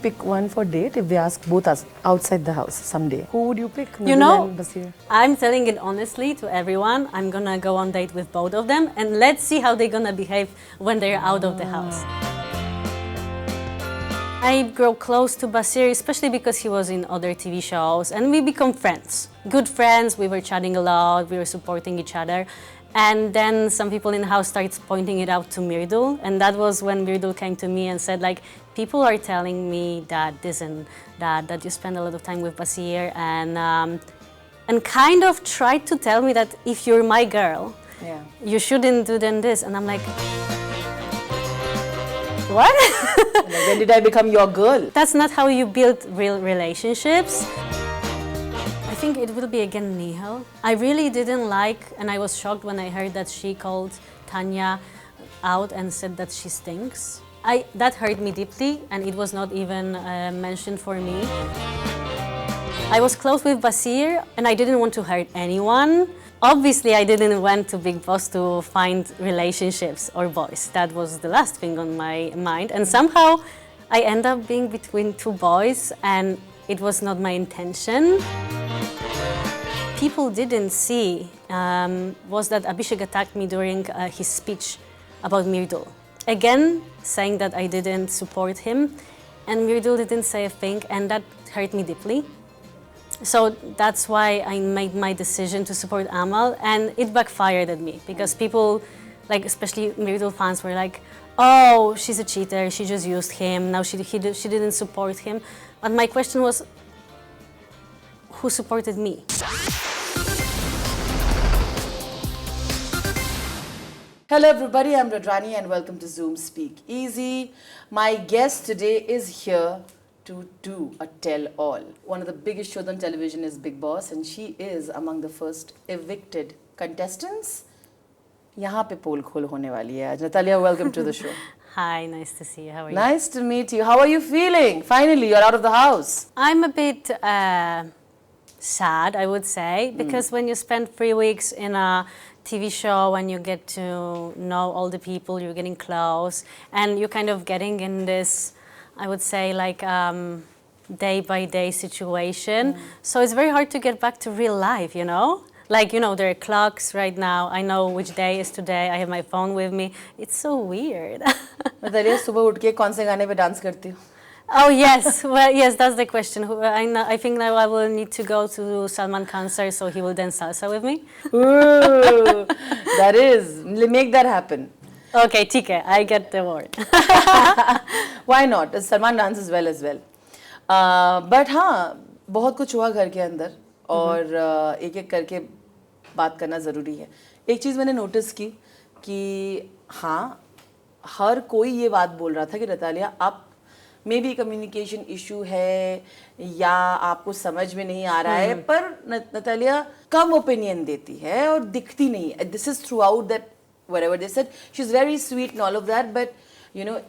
pick one for date if they ask both us outside the house someday? Who would you pick? You know, and Baseer? I'm telling it honestly to everyone. I'm gonna go on date with both of them and let's see how they're gonna behave when they're out of the house. I grow close to Baseer, especially because he was in other TV shows, and we become friends. Good friends, we were chatting a lot, we were supporting each other. And then some people in the house started pointing it out to Mridul, and that was when Mridul came to me and said, like, people are telling me that this and that you spend a lot of time with Baseer, and kind of tried to tell me that if you're my girl, you shouldn't do then this. And I'm like, what? Like, when did I become your girl? That's not how you build real relationships. I think it will be again Nehal. I really didn't like, and I was shocked when I heard that she called Tanya out and said that she stinks. That hurt me deeply, and it was not even mentioned for me. I was close with Baseer, and I didn't want to hurt anyone. Obviously, I didn't went to Bigg Boss to find relationships or boys. That was the last thing on my mind. And somehow, I end up being between two boys, and it was not my intention. People didn't see was that Abhishek attacked me during his speech about Mridul. Again, saying that I didn't support him, and Mridul didn't say a thing, and that hurt me deeply. So that's why I made my decision to support Amal, and it backfired at me because people, like especially Mridul fans, were like, "Oh, she's a cheater. She just used him. Now she didn't support him." But my question was, who supported me? Hello everybody, I'm Radrani and welcome to Zoom Speak Easy. My guest today is here to do a tell-all. One of the biggest shows on television is Bigg Boss, and she is among the first evicted contestants. यहाँ पे पोल खोल होने वाली है आज. Natalia, welcome to the show. Hi, nice to see you. How are you? Nice to meet you. How are you feeling? Finally, you're out of the house. I'm a bit sad, I would say, because when you spend 3 weeks in a TV show and you get to know all the people, you're getting close, and you're kind of getting in this, I would say, like day-by-day situation. So it's very hard to get back to real life, you know? Like, you know, there are clocks right now. I know which day is today. I have my phone with me. It's so weird. Natalia, सुबह उठ के कौन से गाने पे dance करती हो? Oh, yes. Well, yes, that's the question. I think now I will need to go to Salman concert, so he will dance salsa with me. Ooh, that is. Make that happen. Okay, ठीक है. I get the word. Why not? Salman dances well as well. But हाँ, बहुत कुछ हुआ घर के अंदर और एक-एक करके बात करना ज़रूरी है. एक चीज़ मैंने नोटिस की कि हाँ, हर कोई ये बात बोल रहा था कि नतालिया आप मे बी कम्युनिकेशन इशू है या आपको समझ में नहीं आ रहा है, पर नतालिया कम ओपिनियन देती है और दिखती नहीं है. This is through out that whatever they said, she's very sweet and all of that, but you know,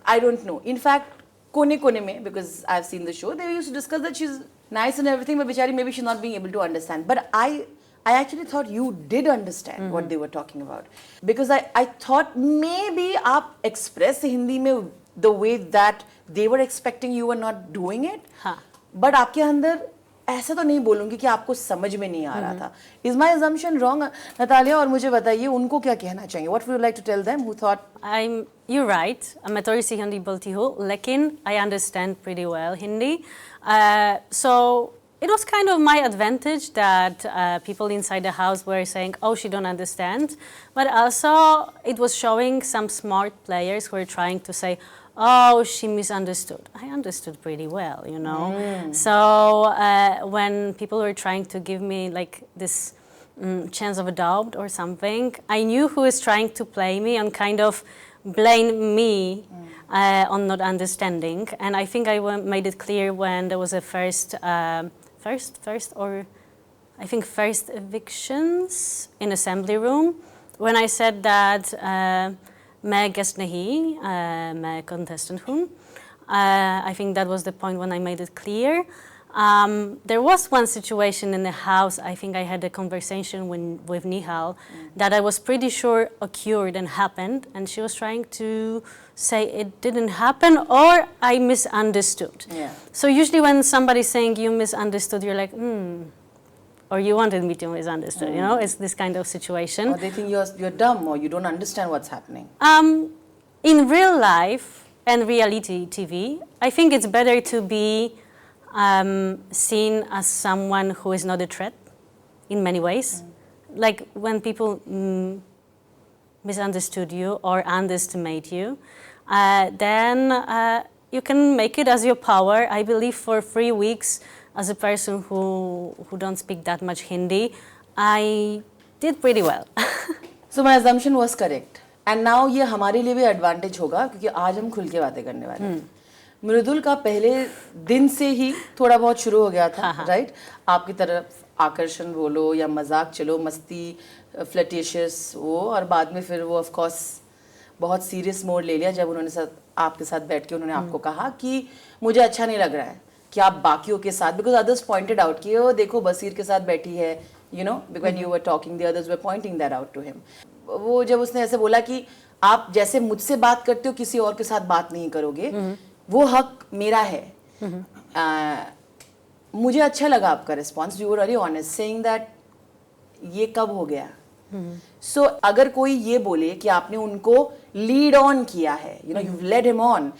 I don't know. In fact, kone mein, because I've seen the show, they used to discuss that she's nice and everything, but bichari maybe she's not being able to understand. But I actually thought you did understand what they were talking about, because I thought maybe aap express Hindi mein the way that they were expecting, you were not doing it. But आपके अंदर ऐसा तो नहीं बोलूँगी कि आपको समझ में नहीं आ रहा था. Is my assumption wrong, Natalia? और मुझे बताइए उनको क्या कहना चाहिए? What would you like to tell them who thought? You're right. मैं थोड़ी सी हिंदी बोलती हूँ, लेकिन I understand pretty well Hindi. So it was kind of my advantage that people inside the house were saying, "Oh, she don't understand," but also it was showing some smart players who were trying to say, "Oh, she misunderstood." I understood pretty well, you know. So when people were trying to give me like this chance of a doubt or something, I knew who was trying to play me and kind of blame me on not understanding. And I think I made it clear when there was a first evictions in assembly room, when I said that मैं guest नहीं, मैं contestant हूँ. I think that was the point when I made it clear. There was one situation in the house, I think I had a conversation with Nehal, that I was pretty sure occurred and happened, and she was trying to say it didn't happen or I misunderstood. Yeah. So usually when somebody's saying you misunderstood, you're like, or you wanted me to misunderstood, you know, it's this kind of situation. Or they think you're dumb or you don't understand what's happening. In real life and reality TV, I think it's better to be seen as someone who is not a threat in many ways. Like when people misunderstood you or underestimate you, then you can make it as your power. I believe for 3 weeks, as a person who don't speak that much Hindi, I did pretty well. So my assumption was correct. And now ये हमारे लिए भी advantage होगा क्योंकि आज हम खुल के बातें करने वाले हैं. मृदुल का पहले दिन से ही थोड़ा बहुत शुरू हो गया था, राइट? आपकी तरफ आकर्षण बोलो या मजाक चलो, मस्ती, फ्लर्टिशियस वो, और बाद में फिर वो ऑफ कोर्स बहुत सीरियस मोड ले लिया जब उन्होंने आपके साथ बैठ के उन्होंने आपको कहा कि मुझे अच्छा नहीं लग रहा है कि आप बाकियों के साथ, बिकॉज अदर्स पॉइंटेड आउट कि वो देखो बसीर के साथ बैठी है, you know, when you were talking the others were pointing that out to him. वो जब उसने ऐसे बोला कि आप जैसे मुझसे बात करते हो किसी और के साथ बात नहीं करोगे, वो हक मेरा है. मुझे अच्छा लगा आपका response. You were very honest saying that ये कब हो गया. सो अगर कोई ये बोले कि आपने उनको लीड ऑन किया है, you know, you led him on,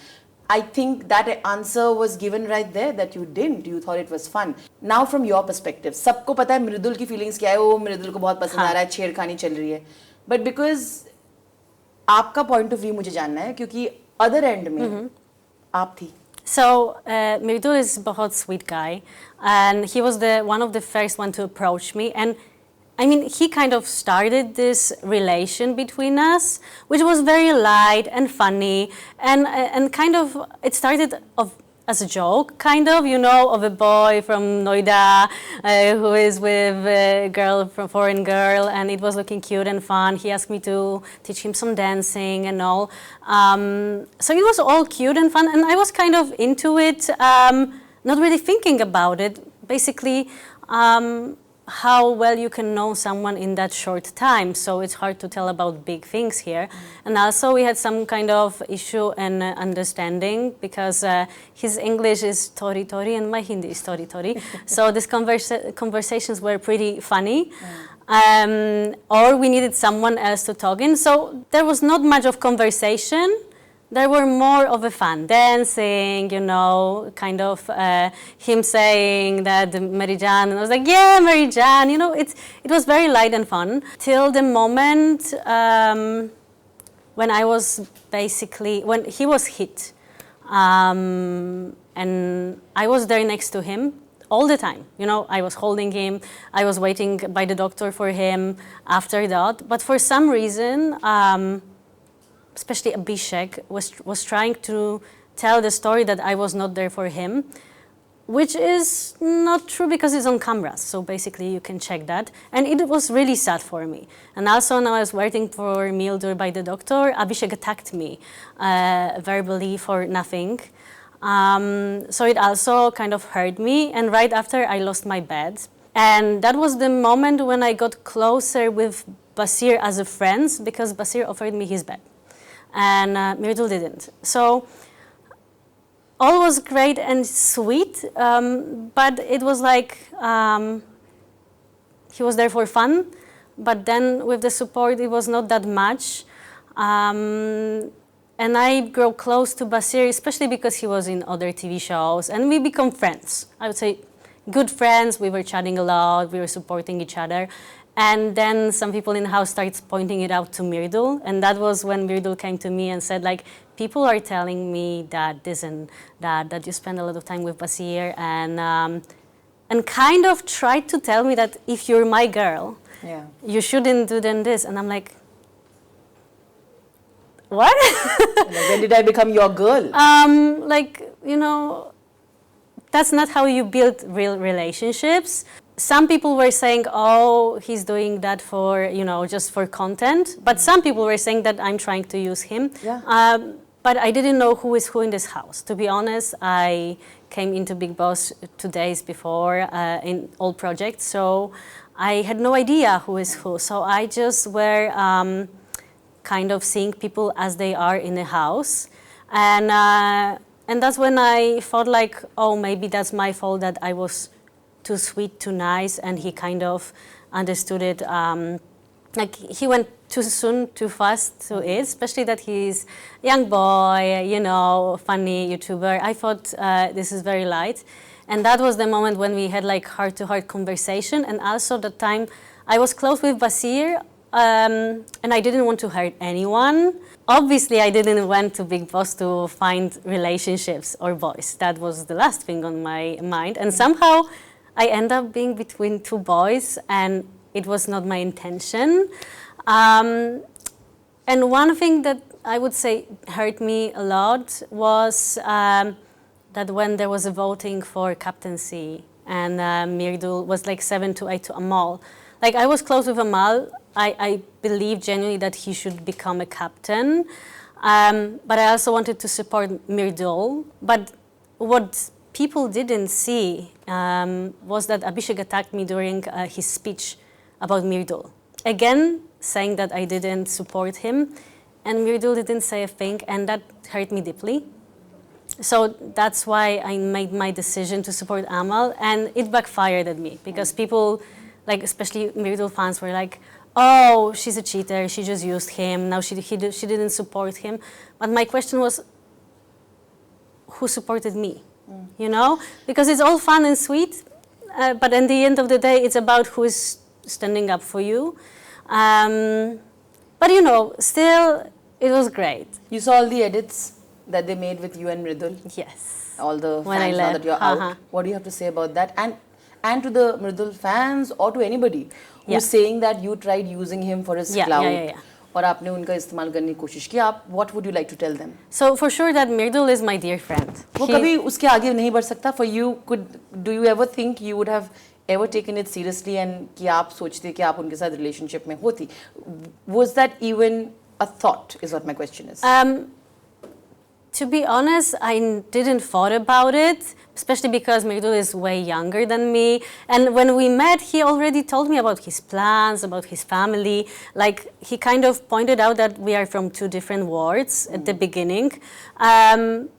I think that answer was given right there that you didn't. You thought it was fun. Now from your perspective, सबको पता है मृदुल की feelings क्या है, वो मृदुल को बहुत पसंद आ रहा है, छेड़खानी चल रही है. But because आपका point of view मुझे जानना है क्योंकि other end में आप थी. So Mridul is a बहुत sweet guy, and he was one of the first one to approach me, and I mean, he kind of started this relation between us, which was very light and funny, and kind of, it started as a joke, kind of, you know, of a boy from Noida who is with a girl, from foreign girl, and it was looking cute and fun. He asked me to teach him some dancing and all. So it was all cute and fun, and I was kind of into it, not really thinking about it. Basically, how well you can know someone in that short time, so it's hard to tell about big things here. And also we had some kind of issue and understanding because his English is tori tori and my Hindi is tori tori. So these conversations were pretty funny. Or we needed someone else to talk in, so there was not much of conversation. There were more of a fun dancing, you know, kind of him saying that Mary Jan, and I was like, yeah, Mary Jan, you know, it was very light and fun. Till the moment when I was basically, when he was hit, and I was there next to him all the time, you know, I was holding him, I was waiting by the doctor for him after that, but for some reason, especially Abhishek was trying to tell the story that I was not there for him, which is not true because it's on cameras. So basically you can check that. And it was really sad for me. And also now I was waiting for Mridul by the doctor. Abhishek attacked me verbally for nothing. So it also kind of hurt me. And right after I lost my bed. And that was the moment when I got closer with Baseer as a friend because Baseer offered me his bed. And Mridul didn't. So all was great and sweet, but it was like he was there for fun, but then with the support it was not that much. And I grew close to Baseer, especially because he was in other TV shows, and we become friends. I would say good friends, we were chatting a lot, we were supporting each other. And then some people in the house started pointing it out to Mridul, and that was when Mridul came to me and said, like, people are telling me that this and that you spend a lot of time with Baseer, and kind of tried to tell me that if you're my girl, you shouldn't do then this. And I'm like, what? When did I become your girl? Like, you know, that's not how you build real relationships. Some people were saying, oh, he's doing that for, you know, just for content. But some people were saying that I'm trying to use him. Yeah. But I didn't know who is who in this house. To be honest, I came into Bigg Boss 2 days before in all projects, so I had no idea who is who. So I just were kind of seeing people as they are in the house, and that's when I thought like, oh, maybe that's my fault that I was too sweet, too nice, and he kind of understood it. Like he went too soon, too fast to it, especially that he's a young boy, you know, funny YouTuber. I thought this is very light. And that was the moment when we had like heart-to-heart conversation. And also the time I was close with Baseer, and I didn't want to hurt anyone. Obviously, I didn't went to Bigg Boss to find relationships or boys. That was the last thing on my mind. And somehow I end up being between two boys, and it was not my intention. And one thing that I would say hurt me a lot was that when there was a voting for captaincy and Mridul was like 7-8 to Amal. Like I was close with Amal. I believe genuinely that he should become a captain. But I also wanted to support Mridul. But what people didn't see was that Abhishek attacked me during his speech about Mridul. Again, saying that I didn't support him, and Mridul didn't say a thing, and that hurt me deeply. So that's why I made my decision to support Amal, and it backfired at me, because people, like especially Mridul fans, were like, oh, she's a cheater, she just used him, now she didn't support him. But my question was, who supported me? You know? Because it's all fun and sweet, but at the end of the day, it's about who is standing up for you. But you know, still, it was great. You saw all the edits that they made with you and Mridul? Yes. All the When fans I now left. that you're out. What do you have to say about that? And to the Mridul fans or to anybody who's saying that you tried using him for his clout और आपने उनका इस्तेमाल करने की कोशिश की, आप what would you like to tell them? So for sure that Mridul is my dear friend. वो कभी उसके आगे नहीं बढ़ सकता. For you, do you ever think you would have ever taken it seriously and कि आप सोचते कि आप उनके साथ relationship में होती? Was that even a thought? Is what my question is. To be honest, I didn't thought about it, especially because Mridul is way younger than me. And when we met, he already told me about his plans, about his family. Like, he kind of pointed out that we are from two different worlds at the beginning. And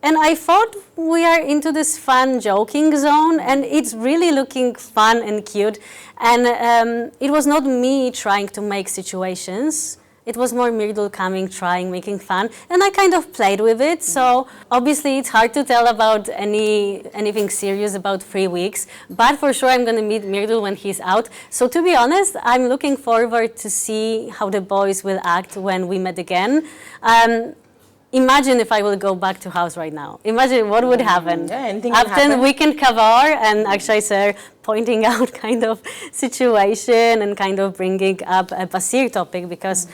I thought we are into this fun, joking zone, and it's really looking fun and cute. And it was not me trying to make situations. It was more Mridul coming, trying, making fun, and I kind of played with it. So obviously it's hard to tell about anything serious about 3 weeks, but for sure I'm going to meet Mridul when he's out. So to be honest, I'm looking forward to see how the boys will act when we meet again. Imagine if I will go back to house right now. Imagine what would happen. Yeah, anything can After happen. weekend cover and Akshay sir pointing out kind of situation and kind of bringing up a Baseer topic, because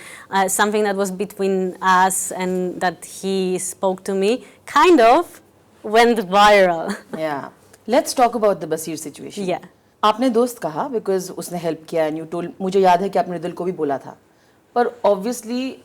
something that was between us and that he spoke to me kind of went viral. Yeah. Let's talk about the Baseer situation. Yeah. आपने दोस्त कहा because उसने help किया and you told, मुझे याद है कि आपने दिल को भी बोला था. पर obviously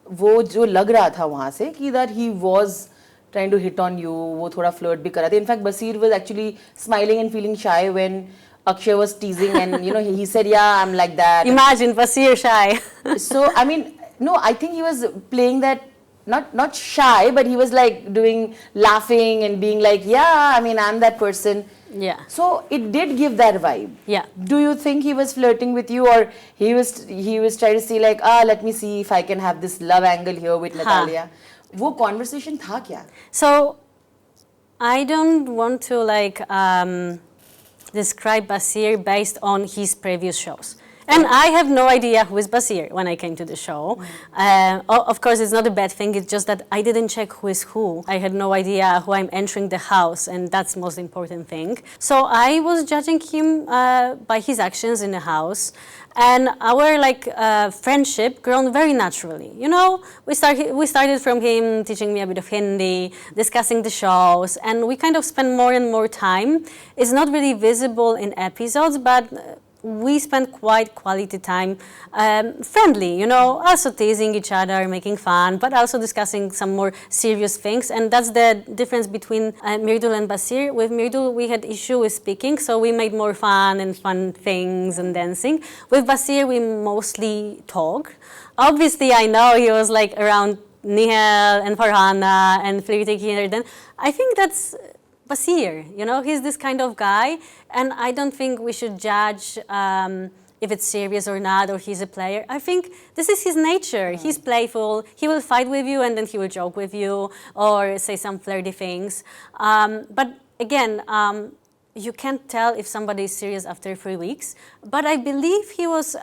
वो जो लग रहा था वहाँ से कि that he was trying to hit on you, वो थोड़ा flirt भी कर रहा था. In fact, Baseer was actually smiling and feeling shy when Akshay was teasing and you know he said, yeah, I'm like that. Imagine Baseer shy. So I mean, no, I think he was playing that not shy, but he was like doing laughing and being like, yeah, I mean, I'm that person. Yeah. So it did give that vibe. Yeah. Do you think he was flirting with you, or he was trying to say like, let me see if I can have this love angle here with Natalia? वो conversation था क्या? So I don't want to like describe Baseer based on his previous shows. And I have no idea who is Baseer when I came to the show. Of course, it's not a bad thing. It's just that I didn't check who is who. I had no idea who I'm entering the house, and that's the most important thing. So I was judging him by his actions in the house. And our friendship grown very naturally. You know, we started from him teaching me a bit of Hindi, discussing the shows, and we kind of spent more and more time. It's not really visible in episodes, but we spent quite quality time, friendly, also teasing each other, making fun, but also discussing some more serious things. And that's the difference between Mridul and Baseer. With Mridul, we had issue with speaking, so we made more fun and fun things and dancing. With Baseer, we mostly talk. Obviously, I know he was like around Nehal and Farhana and flirting here. Then I think that's Baseer, he's this kind of guy, and I don't think we should judge if it's serious or not, or he's a player. I think this is his nature. He's playful. He will fight with you, and then he will joke with you or say some flirty things. But again, you can't tell if somebody is serious after 3 weeks. But I believe he was.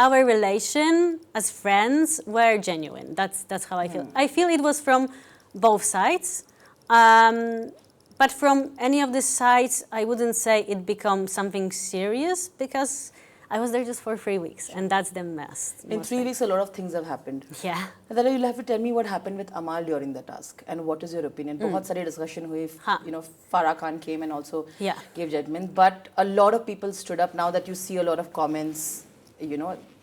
Our relation as friends were genuine. That's how I feel. I feel it was from both sides. But from any of the sides, I wouldn't say it become something serious because I was there just for 3 weeks, and that's the mess. In 3 weeks, a lot of things have happened. Yeah. Natalia, you'll have to tell me what happened with Amal during the task, and what is your opinion? बहुत सारी discussion हुई, Farah Khan came and also gave judgment, but a lot of people stood up. Now that you see a lot of comments,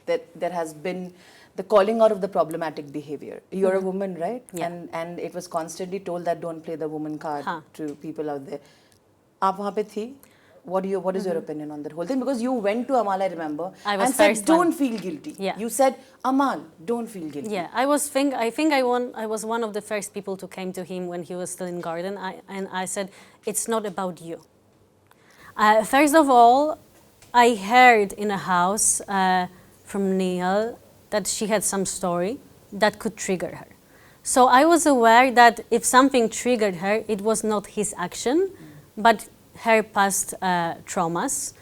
that there has been the calling out of the problematic behavior. You're a woman, right? Yeah. And it was constantly told that don't play the woman card to people out there. आप वहाँ पे थी? What is your opinion on that whole thing? Because you went to Amal, I remember, and said, don't feel guilty. Yeah. You said, Amal, don't feel guilty. Yeah, I was one of the first people to came to him when he was still in garden, and I said, it's not about you. First of all, I heard in a house from Nehal that she had some story that could trigger her. So I was aware that if something triggered her, it was not his action, but her past traumas.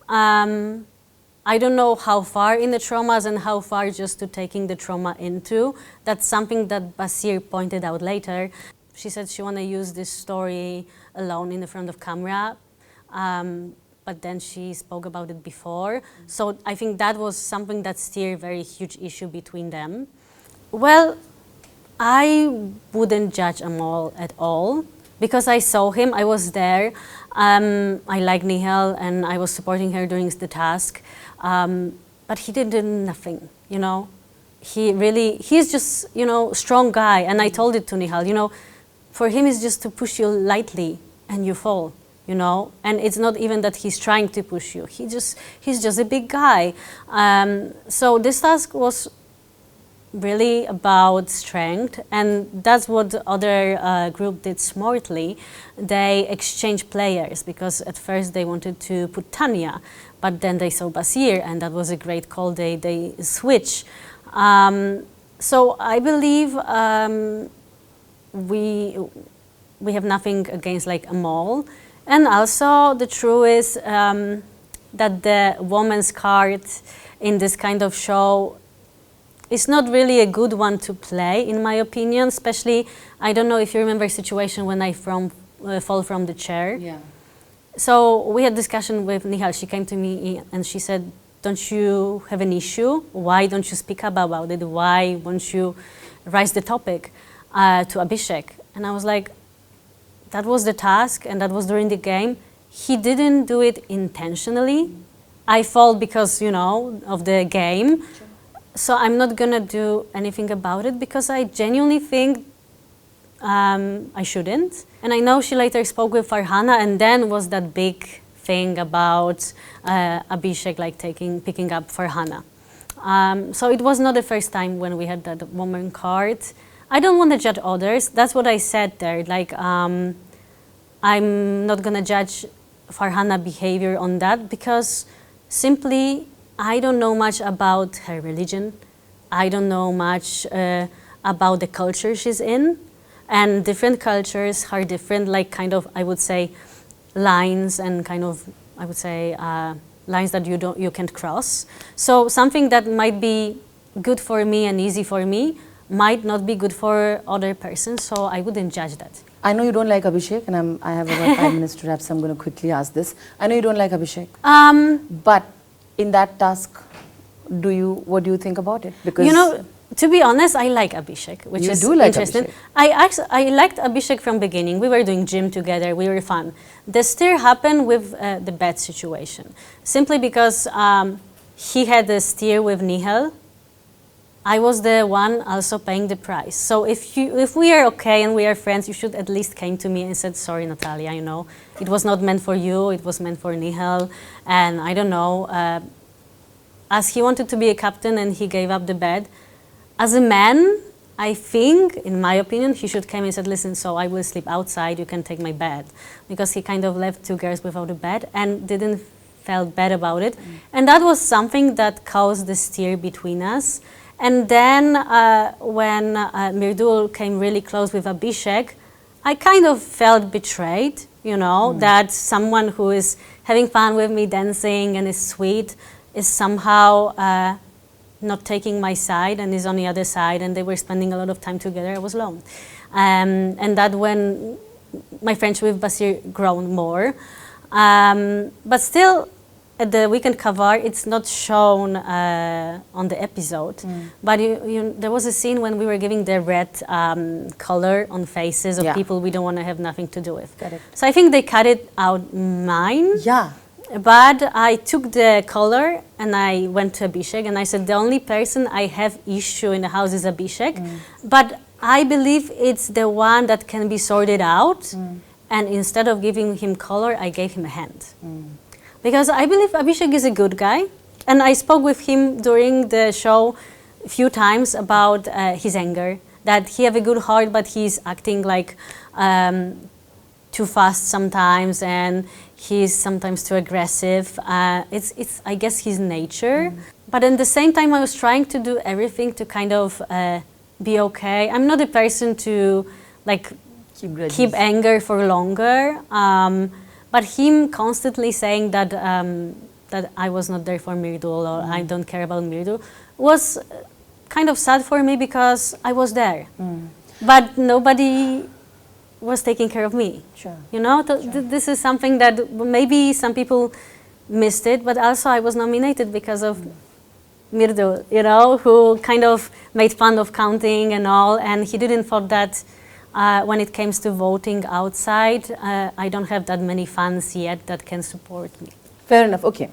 I don't know how far in the traumas and how far just to taking the trauma into. That's something that Baseer pointed out later. She said she want to use this story alone in the front of camera. But then she spoke about it before. So I think that was something that steered a very huge issue between them. Well, I wouldn't judge Amal at all because I saw him, I was there. I like Nehal and I was supporting her during the task. But he did nothing, He's just, strong guy. And I told it to Nehal, for him it's just to push you lightly and you fall. And it's not even that he's trying to push you. He's just a big guy. So this task was really about strength, and that's what the other group did smartly. They exchanged players because at first they wanted to put Tanya, but then they saw Baseer, and that was a great call. They switched. So I believe we have nothing against Amal. And also the truth is that the woman's card in this kind of show is not really a good one to play, in my opinion. Especially, I don't know if you remember a situation when I fall from the chair. Yeah. So we had discussion with Nehal. She came to me and she said, don't you have an issue? Why don't you speak up about it? Why won't you raise the topic to Abhishek? And I was like, that was the task, and that was during the game. He didn't do it intentionally. I fall because, of the game. So I'm not gonna do anything about it because I genuinely think I shouldn't. And I know she later spoke with Farhana, and then was that big thing about Abhishek picking up Farhana. So it was not the first time when we had that woman card. I don't want to judge others. That's what I said there. I'm not going to judge Farhana behavior on that because simply I don't know much about her religion. I don't know much about the culture she's in. And different cultures are different, I would say, lines and I would say, lines that you can't cross. So something that might be good for me and easy for me might not be good for other persons, so I wouldn't judge that. I know you don't like Abhishek, and I have about 5 minutes to wrap, so I'm going to quickly ask this. I know you don't like Abhishek, but in that task, what do you think about it? Because To be honest, I like Abhishek, which You is do like interesting. Abhishek. I liked Abhishek from beginning. We were doing gym together. We were fun. The stir happened with the bad situation, simply because he had a steer with Nehal. I was the one also paying the price. So if we are okay and we are friends, you should at least came to me and said, sorry, Natalia, you know, it was not meant for you. It was meant for Nehal. And I don't know, as he wanted to be a captain and he gave up the bed, as a man, I think, in my opinion, he should come and said, listen, so I will sleep outside, you can take my bed. Because he kind of left 2 girls without a bed and didn't felt bad about it. And that was something that caused the stir between us. And then when Mridul came really close with Abhishek, I kind of felt betrayed, you know, that someone who is having fun with me, dancing and is sweet, is somehow not taking my side and is on the other side, and they were spending a lot of time together. I was alone. And that when my friendship with Baseer grown more. But still, at the weekend cover, it's not shown on the episode. But there was a scene when we were giving the red color on faces of people we don't want to have nothing to do with. Correct. So I think they cut it out mine. Yeah. But I took the color and I went to Abhishek and I said, the only person I have issue in the house is Abhishek. But I believe it's the one that can be sorted out. And instead of giving him color, I gave him a hand. Because I believe Abhishek is a good guy. And I spoke with him during the show a few times about his anger. That he have a good heart, but he's acting like too fast sometimes, and he's sometimes too aggressive. It's I guess his nature. But at the same time, I was trying to do everything to kind of be okay. I'm not a person to like keep anger for longer. But him constantly saying that that I was not there for Mridul or I don't care about Mridul was kind of sad for me because I was there. But nobody was taking care of me. Sure. You know, this is something that maybe some people missed it, but also I was nominated because of Mridul, you know, who kind of made fun of counting and all, and he didn't thought that when it comes to voting outside, I don't have that many fans yet that can support me. Fair enough, okay.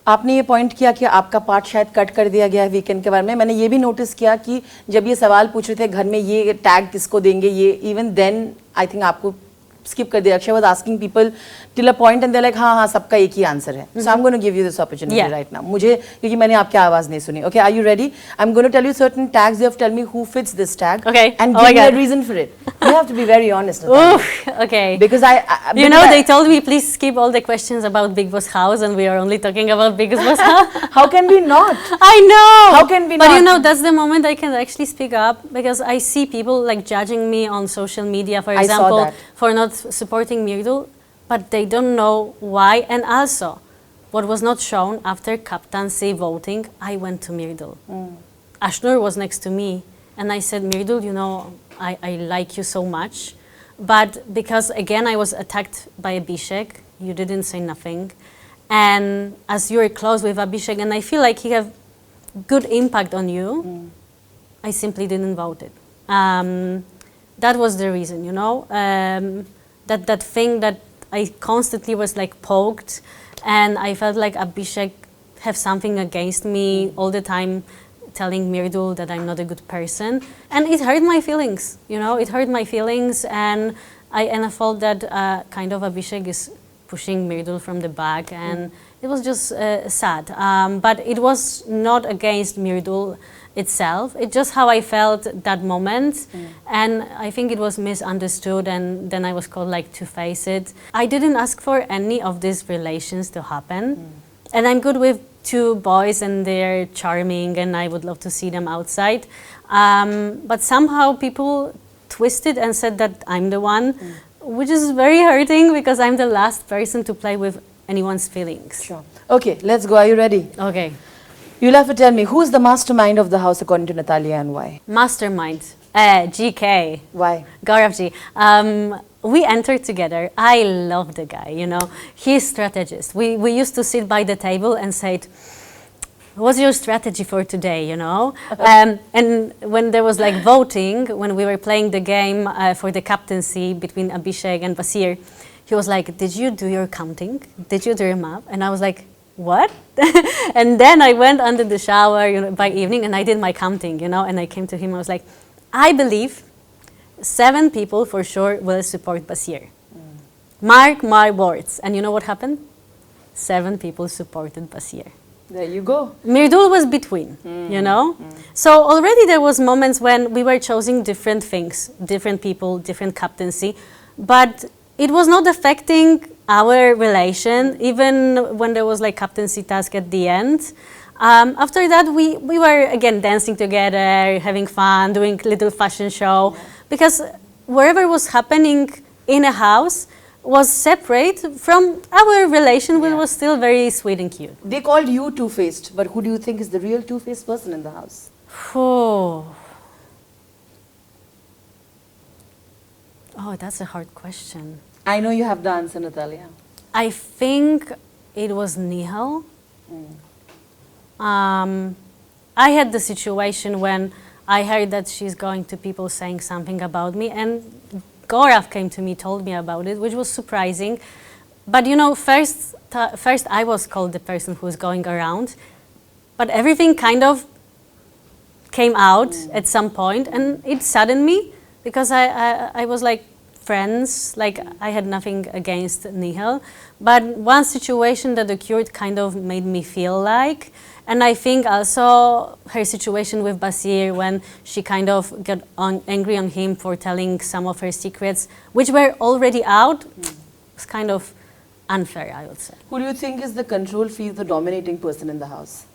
आपने ये point किया कि आपका part शायद cut कर दिया गया है वीकेंड के बारे में. मैंने ये भी नोटिस किया कि जब ये सवाल पूछ रहे थे घर में ये टैग किसको देंगे, ये इवन देन आई थिंक आपको skip कर दिया. Akshay was asking people till a point and they're like हाँ सबका एक ही आंसर है. So I'm going to give you this opportunity right now. मुझे क्योंकि मैंने आपकी आवाज नहीं सुनी. Okay, are you ready? I'm going to tell you certain tags. You have to tell me who fits this tag. Okay. And give me a reason for it. You have to be very honest. Oof, okay. Because you know, they told me please skip all the questions about Bigg Boss house, and we are only talking about Bigg Boss house. How can we not? I know. How can we not? But you know, that's the moment I can actually speak up, because I see people like judging me on social media, for example, for not supporting Mridul, but they don't know why. And also, what was not shown after captaincy voting, I went to Mridul. Ashnur was next to me, and I said, Mridul, you know, I like you so much, but because again I was attacked by Abhishek, you didn't say nothing, and as you are close with Abhishek, and I feel like he have good impact on you, I simply didn't vote it. That was the reason, you know, that thing that I constantly was like poked, and I felt like Abhishek have something against me all the time, telling Mridul that I'm not a good person, and it hurt my feelings. You know, it hurt my feelings, and I felt that kind of Abhishek is pushing Mridul from the back, and it was just sad. But it was not against Mridul itself. It's just how I felt that moment, and I think it was misunderstood, and then I was called like to face it. I didn't ask for any of these relations to happen, and I'm good with 2 boys and they're charming and I would love to see them outside. But somehow people twisted and said that I'm the one, which is very hurting because I'm the last person to play with anyone's feelings. Sure. Okay, let's go. Are you ready? Okay. You'll have to tell me, who's the mastermind of the house according to Natalia, and why? Mastermind. GK. Why? Gaurav ji. We entered together. I love the guy, you know. He's strategist. We used to sit by the table and say, what's your strategy for today, you know? And when there was like voting, when we were playing the game for the captaincy between Abhishek and Baseer, he was like, did you do your counting? Did you do your map? And I was like, what? And then I went under the shower, you know, by evening, and I did my counting, you know, and I came to him, I was like, I believe 7 people for sure will support Baseer. Mark my words. And you know what happened? 7 people supported Baseer. There you go. Mridul was between, you know? So already there was moments when we were choosing different things, different people, different captaincy, but it was not affecting our relation, even when there was like captaincy task at the end. After that, we were again dancing together, having fun, doing little fashion show, because wherever was happening in a house was separate from our relation, which was still very sweet and cute. They called you two-faced, but who do you think is the real two-faced person in the house? Oh, that's a hard question. I know you have the answer, Natalia. I think it was Nehal. I had the situation when I heard that she's going to people saying something about me, and Gaurav came to me, told me about it, which was surprising. But you know, first I was called the person who's going around, but everything kind of came out at some point, and it saddened me because I was like friends, like I had nothing against Nehal, but one situation that occurred kind of made me feel like, and I think also her situation with Baseer when she kind of got angry on him for telling some of her secrets, which were already out, was kind of unfair, I would say. Who do you think is the control freak, the dominating person in the house?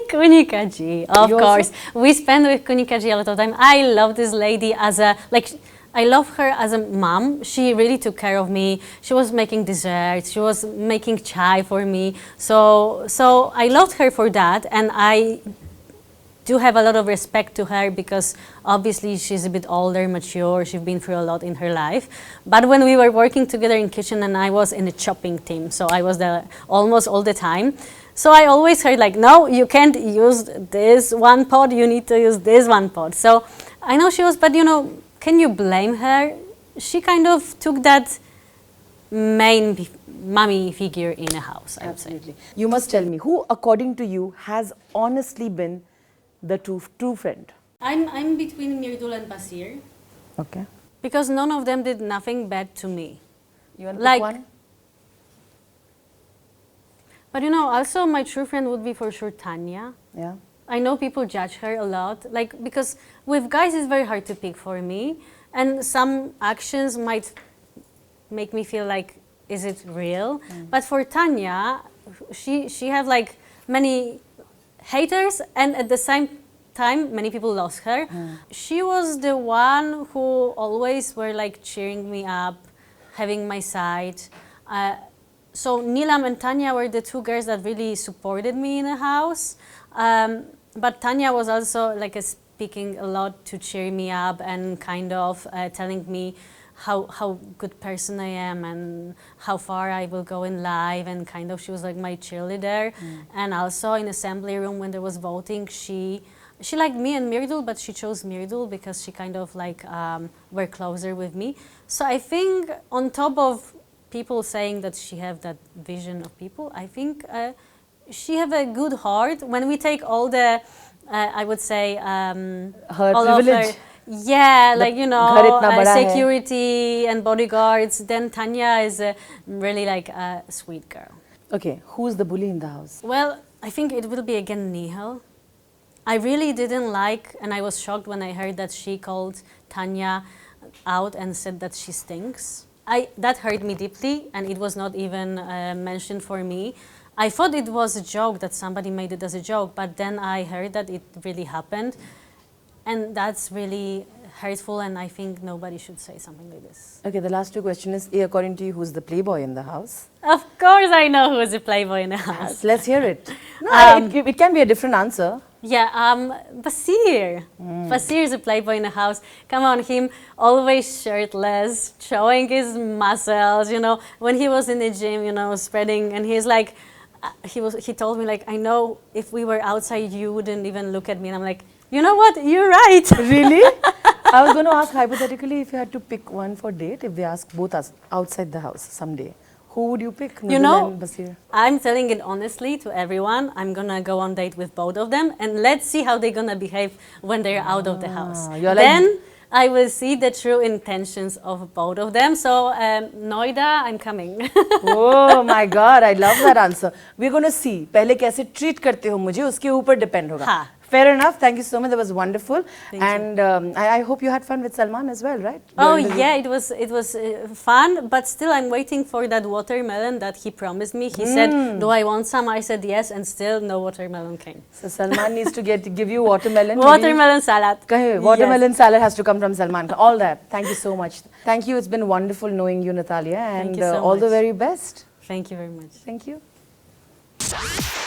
Kunickaa ji, of You course. also? We spend with Kunickaa ji a lot of time. I love this lady as a, like, I love her as a mom. She really took care of me. She was making desserts. She was making chai for me. So I loved her for that, and I do have a lot of respect to her because obviously she's a bit older, mature. She's been through a lot in her life. But when we were working together in kitchen, and I was in the chopping team, so I was there almost all the time. So I always heard like, no, you can't use this one pot. You need to use this one pot. So I know she was, but you know, can you blame her? She kind of took that main mommy figure in a house, I would say. Absolutely. You must tell me, who according to you has honestly been the true friend? I'm between Mridul and Baseer Okay. because none of them did nothing bad to me. You want to Like- pick one? But you know, also my true friend would be for sure Tanya. Yeah. I know people judge her a lot, like because with guys it's very hard to pick for me, and some actions might make me feel like, is it real? But for Tanya, she have like many haters, and at the same time many people lost her. She was the one who always were like cheering me up, having my side. So Nilam and Tanya were the 2 girls that really supported me in the house. But Tanya was also like speaking a lot to cheer me up and kind of telling me how good person I am and how far I will go in life, and kind of she was like my cheerleader. And also in assembly room when there was voting, she liked me and Mridul, but she chose Mridul because she kind of like were closer with me. So I think on top of people saying that she have that vision of people, I think she have a good heart. When we take all the, I would say, Her all privilege. of her, yeah, The like you ghar know, itna bada hai. security and bodyguards. Then Tanya is really like a sweet girl. Okay, who's the bully in the house? Well, I think it will be again Nehal. I really didn't like, and I was shocked when I heard that she called Tanya out and said that she stinks. That hurt me deeply, and it was not even mentioned for me. I thought it was a joke, that somebody made it as a joke, but then I heard that it really happened. And that's really hurtful, and I think nobody should say something like this. Okay, the last 2 questions is, according to you, who's the playboy in the house? Of course I know who is a playboy in the house. Let's hear it. No, it can be a different answer. Yeah, Baseer. Baseer is a playboy in the house. Come on, him always shirtless, showing his muscles, you know, when he was in the gym, you know, spreading, and he's like, he told me like, I know if we were outside you wouldn't even look at me, and I'm like, you know what, you're right. Really? I was going to ask hypothetically, if you had to pick one for date, if they ask both us outside the house someday, who would you pick? You Mridul know, and Baseer? I'm telling it honestly to everyone. I'm gonna go on date with both of them, and let's see how they're gonna behave when they're out of the house. You're like- Then I will see the true intentions of both of them. So, Noida, I'm coming. Oh my God, I love that answer. We're going to see. पहले कैसे treat करते हो मुझे उसके ऊपर depend होगा. हाँ. Fair enough. Thank you so much. That was wonderful. Thank and I hope you had fun with Salman as well, right? Oh During the- yeah, it was fun, but still I'm waiting for that watermelon that he promised me. He said, "Do I want some?" I said yes, and still no watermelon came. So Salman needs to give you watermelon. Watermelon salad. Watermelon salad has to come from Salman. All that. Thank you so much. Thank you. It's been wonderful knowing you, Natalia, and you so all the much. very best. Thank you very much. Thank you.